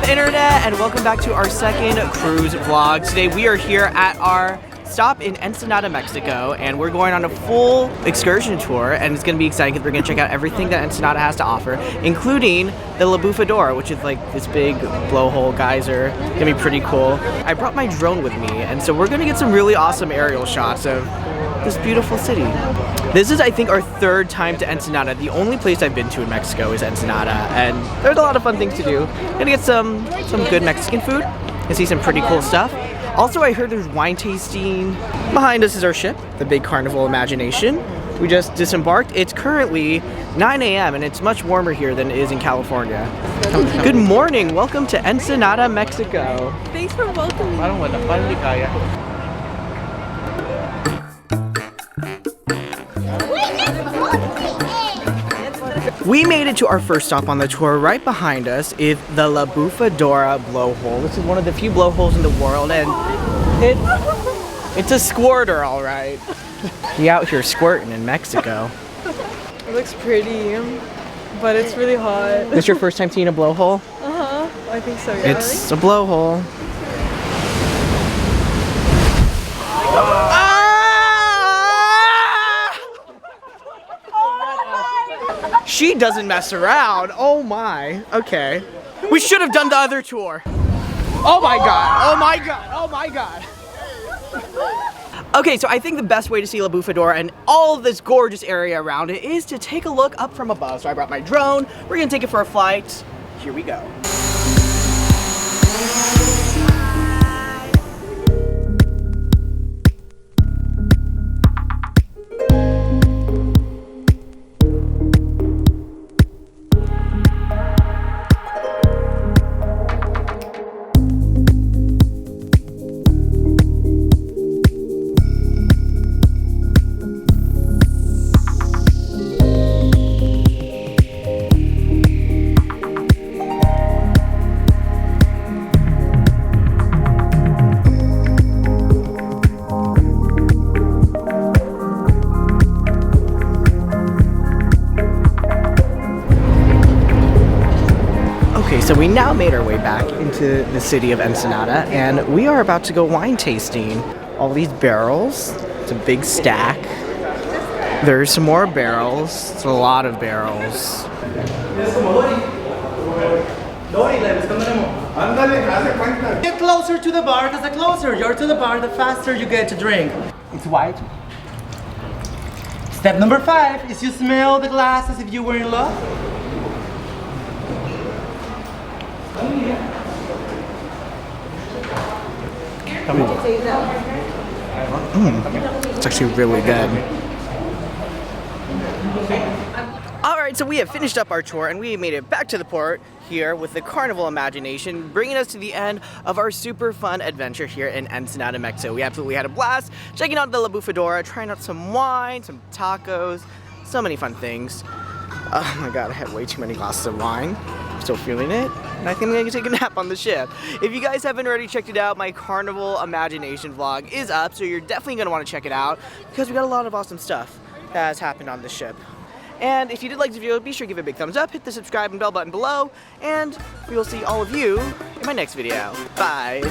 up, Internet, and welcome back to our second cruise vlog. Today we are here at our stop in Ensenada, Mexico, and we're going on a full excursion tour, and it's going to be exciting because we're going to check out everything that Ensenada has to offer, including the La Bufadora, which is like this big blowhole geyser. It's going to be pretty cool. I brought my drone with me, and so we're going to get some really awesome aerial shots of this beautiful city. This is, I think, our third time to Ensenada. The only place I've been to in Mexico is Ensenada, and there's a lot of fun things to do. Gonna get some good Mexican food and see some pretty cool stuff. Also, I heard there's wine tasting. Behind us is our ship, the big Carnival Imagination. We just disembarked. It's currently 9 a.m. and it's much warmer here than it is in California. Good morning. Welcome to Ensenada, Mexico. Thanks for welcoming me. We made it to our first stop on the tour. Right behind us is the La Bufadora Blowhole. This is one of the few blowholes in the world, and it's a squirter, all right. You out here squirting in Mexico. It looks pretty, but it's really hot. This your first time seeing a blowhole? Uh-huh, I think so, yeah. It's a blowhole. She doesn't mess around. Oh my. Okay. We should have done the other tour. Oh my god. Oh my god. Oh my god. Okay, so I think the best way to see La Bufadora and all of this gorgeous area around it is to take a look up from above. So I brought my drone. We're gonna take it for a flight. Here we go. So we now made our way back into the city of Ensenada, and we are about to go wine tasting. All these barrels, it's a big stack. There's some more barrels, it's a lot of barrels. Get closer to the bar, because the closer you're to the bar, the faster you get to drink. It's white. Step number 5 is you smell the glass as if you were in love. It's actually really good. Alright, so we have finished up our tour and we made it back to the port here with the Carnival Imagination, bringing us to the end of our super fun adventure here in Ensenada, Mexico. We absolutely had a blast checking out the La Bufadora, trying out some wine, some tacos, so many fun things. Oh my god, I had way too many glasses of wine. I'm still feeling it. And I think I'm gonna take a nap on the ship. If you guys haven't already checked it out, my Carnival Imagination vlog is up, so you're definitely gonna wanna check it out because we got a lot of awesome stuff that has happened on the ship. And if you did like the video, be sure to give it a big thumbs up, hit the subscribe and bell button below, and we will see all of you in my next video. Bye.